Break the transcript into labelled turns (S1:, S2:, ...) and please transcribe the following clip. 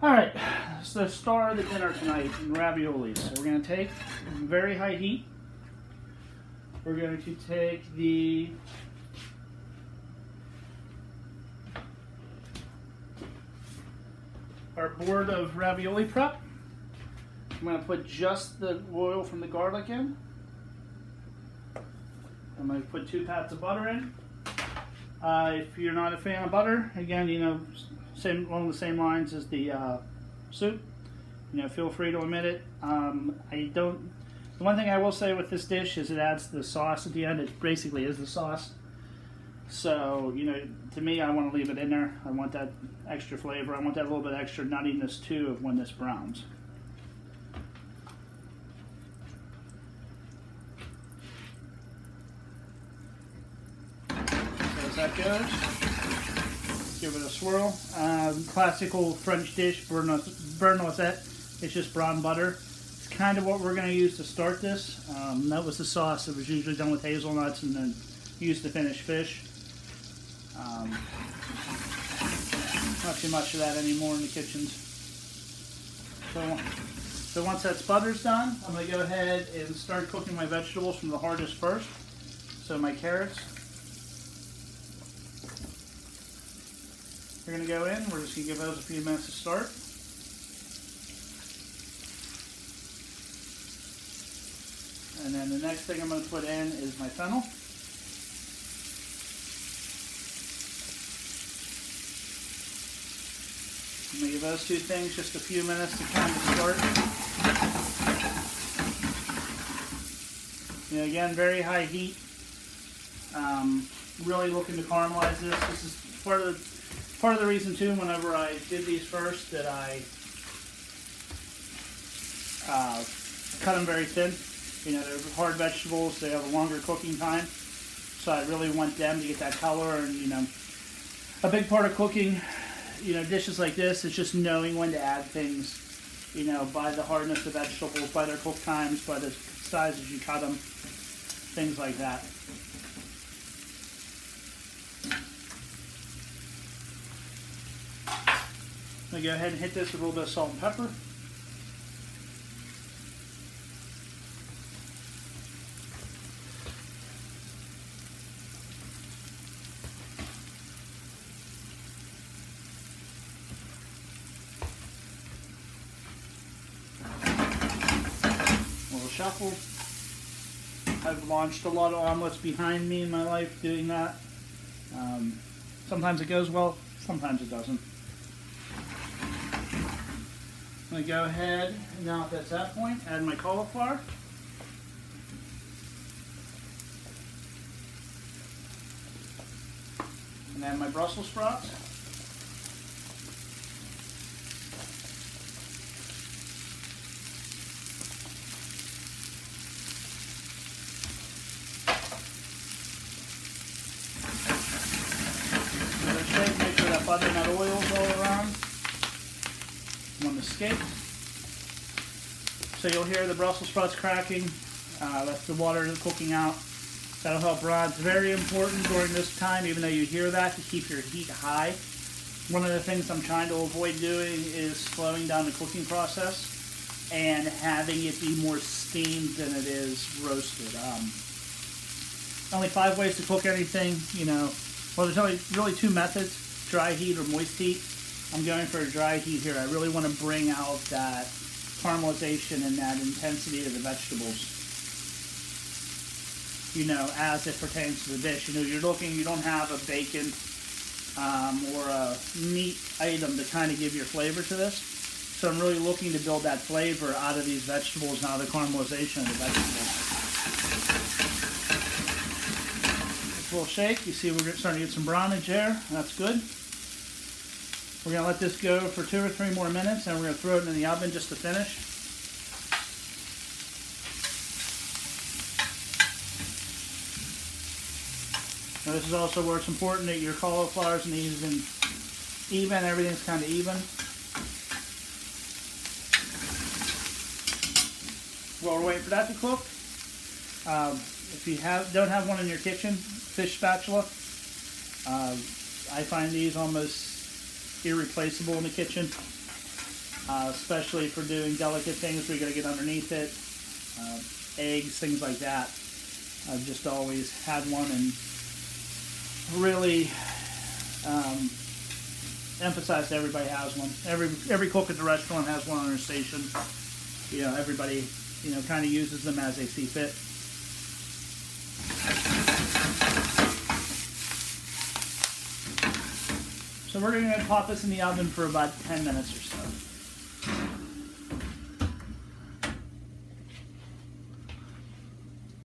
S1: Alright, it's the star of the dinner tonight, raviolis. So we're going to take very high heat. We're going to take our board of ravioli prep. I'm going to put just the oil from the garlic in. I'm going to put 2 pats of butter in. If you're not a fan of butter, again, along the same lines as the soup, feel free to omit it. The one thing I will say with this dish is it adds the sauce at the end. It basically is the sauce. So, to me, I want to leave it in there. I want that extra flavor. I want that little bit extra nuttiness too of when this browns. So as that goes, give it a swirl. Classical French dish, beurre noisette. It's just brown butter. It's kind of what we're going to use to start this. That was the sauce. It was usually done with hazelnuts and then used to finish fish. Not too much of that anymore in the kitchens. So once that butter's done, I'm going to go ahead and start cooking my vegetables from the hardest first. So my carrots. We're going to go in. We're just going to give those a few minutes to start. And then the next thing I'm going to put in is my fennel. I'm going to give those 2 things just a few minutes to kind of start. Again, very high heat. Really looking to caramelize this. This is part of the reason too. Whenever I did these first, that I cut them very thin. They're hard vegetables. They have a longer cooking time, so I really want them to get that color. And a big part of cooking, dishes like this is just knowing when to add things. By the hardness of vegetables, by their cook times, by the sizes you cut them, things like that. I'm going to go ahead and hit this with a little bit of salt and pepper. A little shuffle. I've launched a lot of omelets behind me in my life doing that. Sometimes it goes well, sometimes it doesn't. I'm going to go ahead, now if that's that point, add my cauliflower. And add my Brussels sprouts. Make sure that butter and that oil is all around. Won't escape. So you'll hear the Brussels sprouts cracking. That's the water cooking out. That'll help brown. It's very important during this time, even though you hear that, to keep your heat high. One of the things I'm trying to avoid doing is slowing down the cooking process and having it be more steamed than it is roasted. Only 5 ways to cook anything, Well, there's only really 2 methods, dry heat or moist heat. I'm going for a dry heat here. I really want to bring out that caramelization and that intensity of the vegetables, as it pertains to the dish. You don't have a bacon or a meat item to kind of give your flavor to this. So I'm really looking to build that flavor out of these vegetables and out of the caramelization of the vegetables. A little shake. You see we're starting to get some brownage there. That's good. We're going to let this go for 2 or 3 more minutes, and we're going to throw it in the oven just to finish. Now this is also where it's important that your cauliflower's even, everything's kind of even. While we're waiting for that to cook, if you don't have one in your kitchen, fish spatula, I find these almost irreplaceable in the kitchen. especially for doing delicate things where you got to get underneath it, eggs, things like that. I've just always had one and really emphasized everybody has one. Every cook at the restaurant has one on their station. You know, everybody, you know, kind of uses them as they see fit. So we're going to pop this in the oven for about 10 minutes or so.